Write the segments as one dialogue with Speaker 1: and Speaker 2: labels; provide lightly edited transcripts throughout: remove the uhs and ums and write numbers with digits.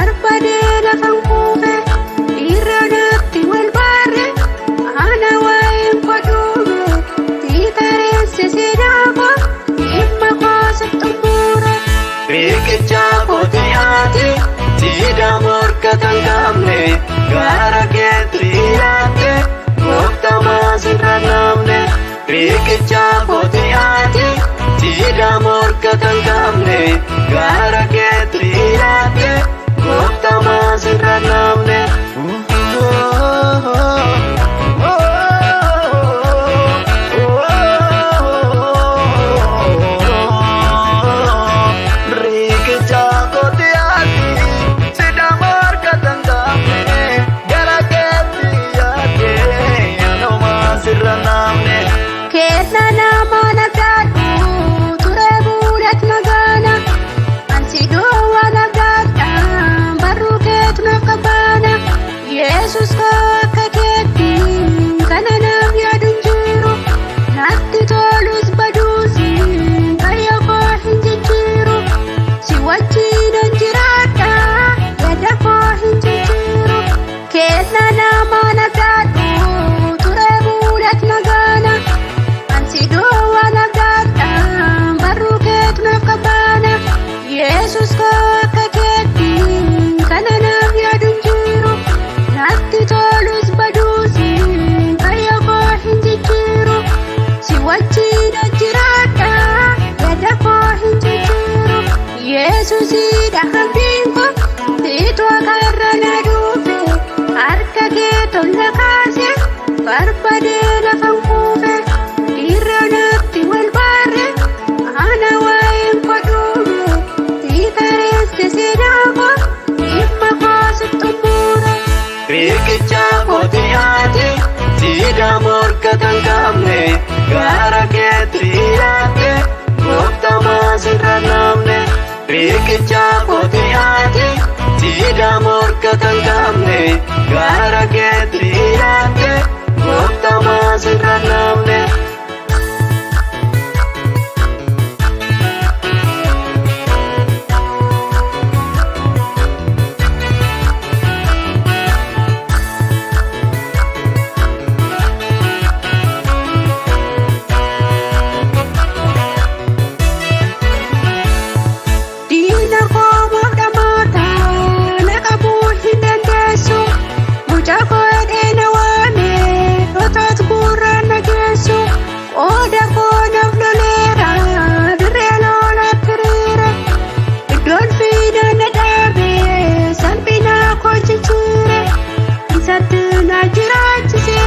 Speaker 1: barbaadee lafan kuufe dhiirranatti wal baarre ana waa'een godhuume tiitareesse seenaako dhimma koosa xumura.
Speaker 2: Riqicha kootiyaati siidaa morka kan qabne gaara keetti hidhatte gooftamaa sirra namne. Riqicha kootiyaati siidaa morka kan qabne gaara keetti hidhatte gooftamaa sirra namne.
Speaker 1: Keessa nama nagaadhu ture buulet nagaana ansi duwwaa nagaadha barruu keetu naaf qabaana. Yesus koo akka keetti kana naaf yaadu hin jiru natti tolus baduus fayya koo hin jijjiiru si wajjinan jiraadha yaada koo hin jijjiiru. Keessa nama nagaadhu ture buulet nagaana ansi duwwaa nagaadha barruu keetu naaf qabaana. Yesus koo akka keetti kana naaf yaadu hin jiru natti tolus baduus fayya koo hin jijjiiru si wajjinan jiraadha yaada koo hin jijjiiru. Yesuusidha abdiin koo siitu akka irra na dhufe harka kee tola kaase barbaadee lafan kuufe dhiirranatti wal baarre ana waa'een godhuume tiitareesse seenaako dhimma koosa xumura.
Speaker 2: Riqicha kootiyaati siidaa morka kan qabne gaara keetti hidhatte gooftamaa sirra namne. Riqicha kootiyaati siidaa morka kan qabne gaara keetti hidhatte gooftamaa sirra namne.
Speaker 1: Diina koo moodhamoota na qabuu hin dandeessu mucaa koo hidhee na waame otoot gurraan na geessu qooda koo naaf loleera dirree lolaatti hiriire iddoon fiidaan na dhaabe salphinaa koo jijjiire isatti na jiraachise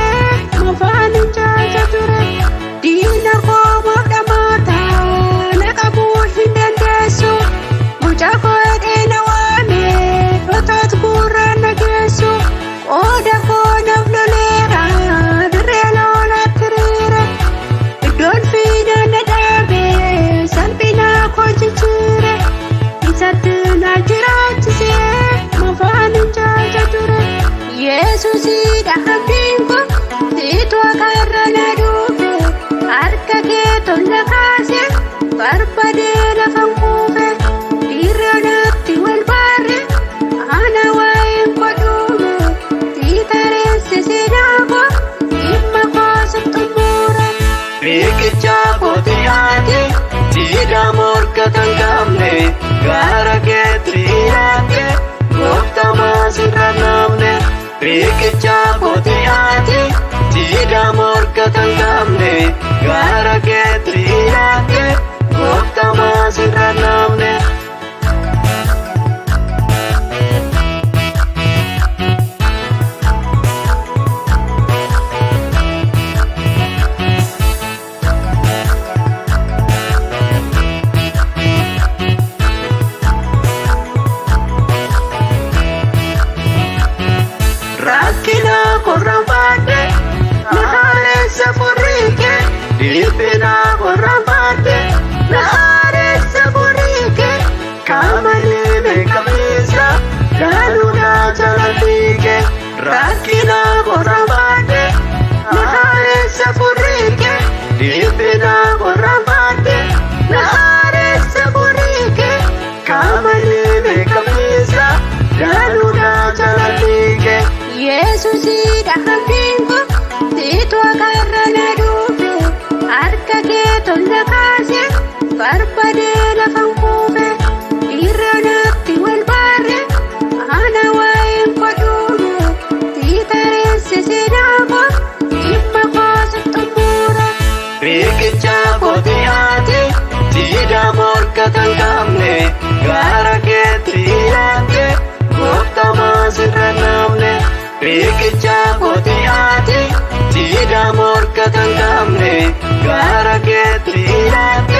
Speaker 1: mafaan hin jaaja ture. Diina koo moodhamoota na qabuu hin dandeessu mucaa koo hidhee na waame otoot gurraan na geessu qooda koo naaf loleera dirree lolaatti hiriire iddoon fiidaan na dhaabe salphinaa koo jijjiire isatti na jiraachise mafaan hin jaaja ture. Yesuusidha abdiin koo siitu akka irra na dhufe harka kee tola kaase barbaadee lafan kuufe dhiirranatti wal baarre ana waa'een godhuume tiitareesse seenaako dhimma koosa xumura.
Speaker 2: Riqicha kootiyaati siidaa morka kan qabne gaara keetti hidhatte gooftamaa sirra namne. Riqicha kootiyaati siidaa morka kan qabne gaara keetti hidhatte gooftamaa sirra namne. Rakkina korraan baadhe na haaleessa furriike dhiphina korraan baadhe na haaleessa furriike qaamalee beekamiisa laaluudhaa jala fiige. Rakkina korraan baadhe na haaleessa furriike dhiphina korraan baadhe na haaleessa furriike qaamalee beekamiisa
Speaker 1: Yesuusidha hambiinko siitu akarra na dhufe harka kee tola kaase barbadee lafan kuufe dhiirri natti wal baarre ana waa'een godhuune tiitareesse seenaako dhimma koosa xumura.
Speaker 2: Riqicha kotiyaati siidaa morka kan qabne gaara keetti hidhatte gooftamaa sirra namne. Riqicha kotiyaati siidaa morka kan qabne gaara keetti hidhatte